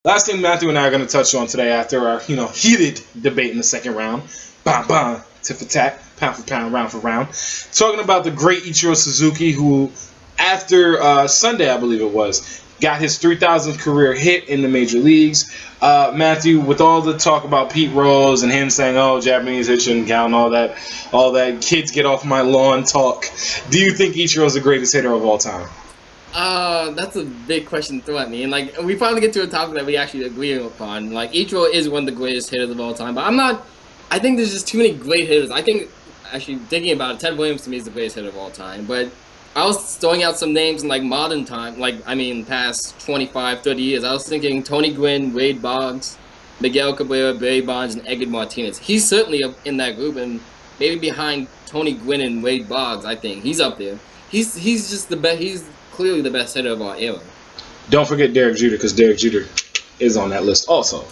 Last thing Matthew and I are going to touch on today after our, heated debate in the second round. Bah, bah, tit for tat, pound for pound, round for round. Talking about the great Ichiro Suzuki, who, after Sunday, I believe it was, got his 3,000th career hit in the major leagues. Matthew, with all the talk about Pete Rose and him saying, "Oh, Japanese hit shouldn't count," all that kids get off my lawn talk. Do you think Ichiro's the greatest hitter of all time? That's a big question to throw at me, and like we finally get to a topic that we actually agree upon. Like Ichiro is one of the greatest hitters of all time, but I'm not. I think there's just too many great hitters. I think actually thinking about it, Ted Williams to me is the greatest hitter of all time. But I was throwing out some names in like modern time, like I mean past 25, 30 years. I was thinking Tony Gwynn, Wade Boggs, Miguel Cabrera, Barry Bonds, and Edgar Martinez. He's certainly in that group, and maybe behind Tony Gwynn and Wade Boggs. I think he's up there. He's just the best. He's clearly the best hitter of our era. Don't forget Derek Jeter, because Derek Jeter is on that list also.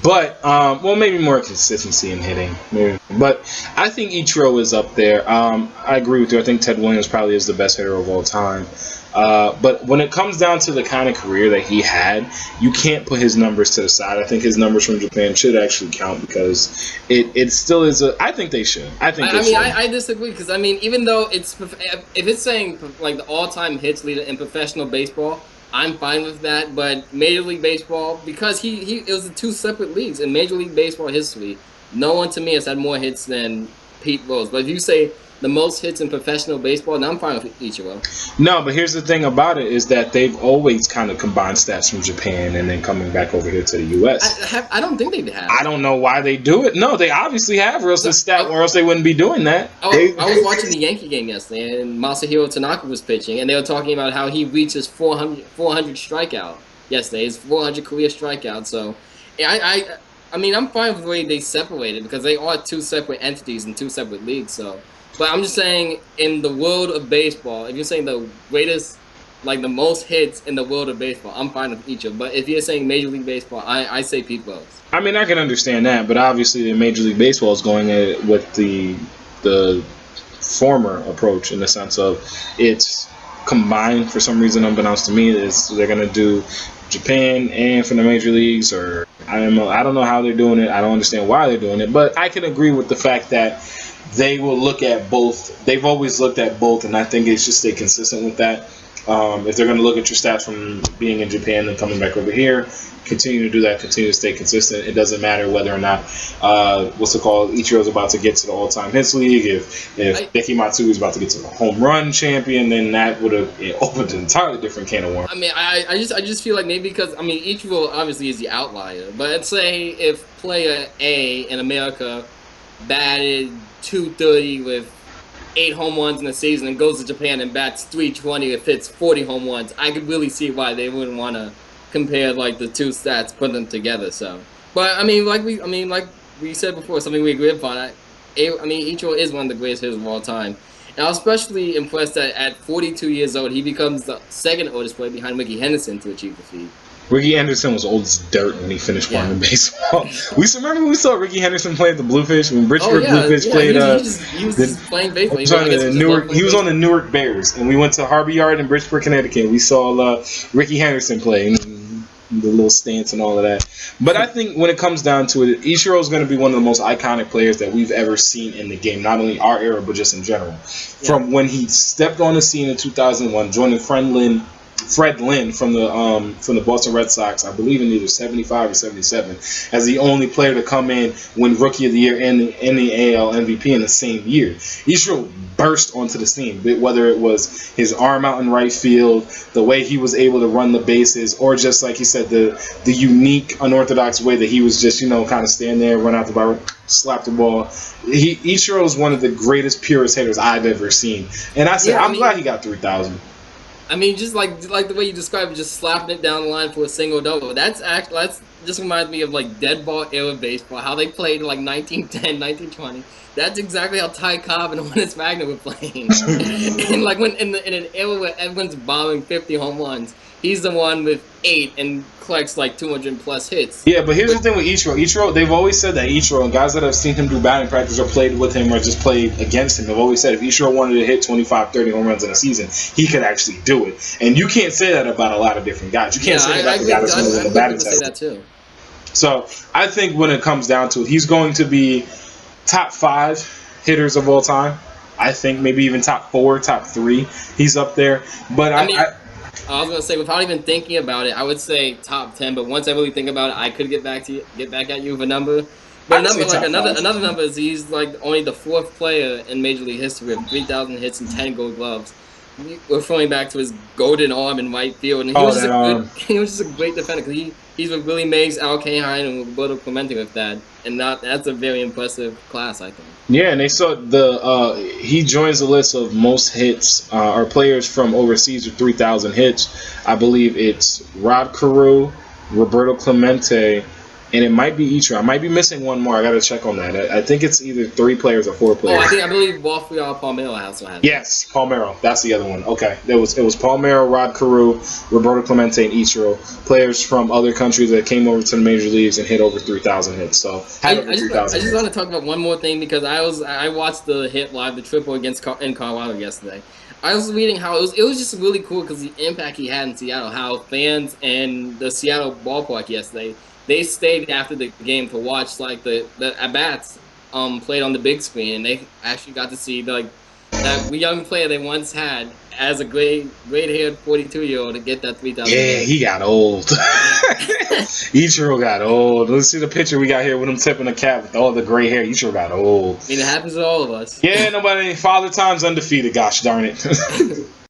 But, maybe more consistency in hitting. Maybe. But I think Ichiro is up there. I agree with you. I think Ted Williams probably is the best hitter of all time. But when it comes down to the kind of career that he had, you can't put his numbers to the side. I think his numbers from Japan should actually count because it still is I think they should. I disagree because I mean, even though if it's saying like the all-time hits leader in professional baseball, I'm fine with that. But Major League Baseball, because it was two separate leagues in Major League Baseball history, no one to me has had more hits than Pete Rose. But if you say the most hits in professional baseball, then I'm fine with Ichiro. No, but here's the thing about it is that they've always kind of combined stats from Japan and then coming back over here to the U.S. I don't think they have. I don't know why they do it. No, they obviously have, or else they wouldn't be doing that. I was watching the Yankee game yesterday, and Masahiro Tanaka was pitching, and they were talking about how he reached his 400 strikeout yesterday, his 400 career strikeout. So, I mean, I'm fine with the way they separated because they are two separate entities in two separate leagues. So. But I'm just saying, in the world of baseball, if you're saying the greatest, like the most hits in the world of baseball, I'm fine with each of. But if you're saying Major League Baseball, I say Pete Rose. I mean, I can understand that, but obviously the Major League Baseball is going at it with the former approach in the sense of it's combined for some reason unbeknownst to me. They're going to do Japan and for the major leagues, or I don't know how they're doing it. I don't understand why they're doing it, but I can agree with the fact that they will look at both. They've always looked at both, and I think it's just stay consistent with that. If they're going to look at your stats from being in Japan and coming back over here, continue to do that. Continue to stay consistent. It doesn't matter whether or not Ichiro's about to get to the all-time hits league. If Deki Matsui is about to get to the home run champion, then that would have opened an entirely different can of worms. I mean, I just feel like maybe because Ichiro obviously is the outlier, but let's say if player A in America batted 230 with 8 home runs in the season and goes to Japan and bats 320 if hits 40 home runs, I could really see why they wouldn't want to compare like the two stats, put them together. So, but like we said before, something we agree upon. Ichiro is one of the greatest hitters of all time. And I was especially impressed that at 42 years old, he becomes the second oldest player behind Rickey Henderson to achieve the feat. Rickey Henderson was old as dirt when he finished playing in baseball. Remember when we saw Rickey Henderson play at the Bluefish when Bridgeport Bluefish played. He was just playing baseball. He was on the Newark Bears, and we went to Harbor Yard in Bridgeport, Connecticut. We saw Rickey Henderson play, the little stance and all of that. But I think when it comes down to it, Ichiro is going to be one of the most iconic players that we've ever seen in the game, not only our era but just in general. Yeah. From when he stepped on the scene in 2001, joining Fred Lynn from the Boston Red Sox, I believe in either 75 or 77, as the only player to come in, win Rookie of the Year and the AL MVP in the same year. Ichiro burst onto the scene, whether it was his arm out in right field, the way he was able to run the bases, or just like he said, the unique, unorthodox way that he was just, kind of stand there, run out the bar, slap the ball. Ichiro is one of the greatest, purest hitters I've ever seen. And I'm glad he got 3,000. I mean, just like the way you described it, just slapping it down the line for a single double. That's just reminds me of like dead ball era baseball, how they played in like 1910, 1920. That's exactly how Ty Cobb and Honus Wagner were playing. And like when in an era where everyone's bombing 50 home runs, he's the one with 8 and collects like 200 plus hits. Yeah, but here's the thing with Ichiro. Ichiro, they've always said that Ichiro, and guys that have seen him do batting practice or played with him or just played against him, have always said if Ichiro wanted to hit 25, 30 home runs in a season, he could actually do it. And you can't say that about a lot of different guys. You can't say that about the guy that's going to win the batting test. That too. So I think when it comes down to it, he's going to be top 5 hitters of all time. I think maybe even top 4, top 3. He's up there. But I was gonna say, without even thinking about it, I would say top 10. But once I really think about it, I could get back at you with a number. But another number is he's like only the 4th player in Major League history with 3,000 hits and 10 Gold Gloves. We're referring back to his golden arm in right field, and he was just a great defender. Cause he's with Willie Mays, Al Kaline, and Roberto Clemente with that, and that's a very impressive class, I think. Yeah, and they saw he joins the list of most hits or players from overseas with 3,000 hits. I believe it's Rod Carew, Roberto Clemente, and it might be Ichiro. I might be missing one more. I got to check on that. I think it's either 3 players or 4 players. I believe Rafael Palmeiro also has it. Yes, Palmeiro. That's the other one. Okay, it was Palmeiro, Rod Carew, Roberto Clemente, and Ichiro. Players from other countries that came over to the major leagues and hit over 3,000 hits. So I just want to talk about one more thing because I watched the hit live, the triple in Colorado yesterday. I was reading how it was just really cool because the impact he had in Seattle, how fans and the Seattle ballpark yesterday, they stayed after the game to watch like the at-bats played on the big screen, and they actually got to see like that young player they once had as a gray-haired 42-year-old to get that 3,000. Yeah, he got old. Ichiro got old. Let's see the picture we got here with him tipping the cap with all the gray hair. Ichiro got old. I mean, it happens to all of us. Yeah, Father Time's undefeated. Gosh darn it.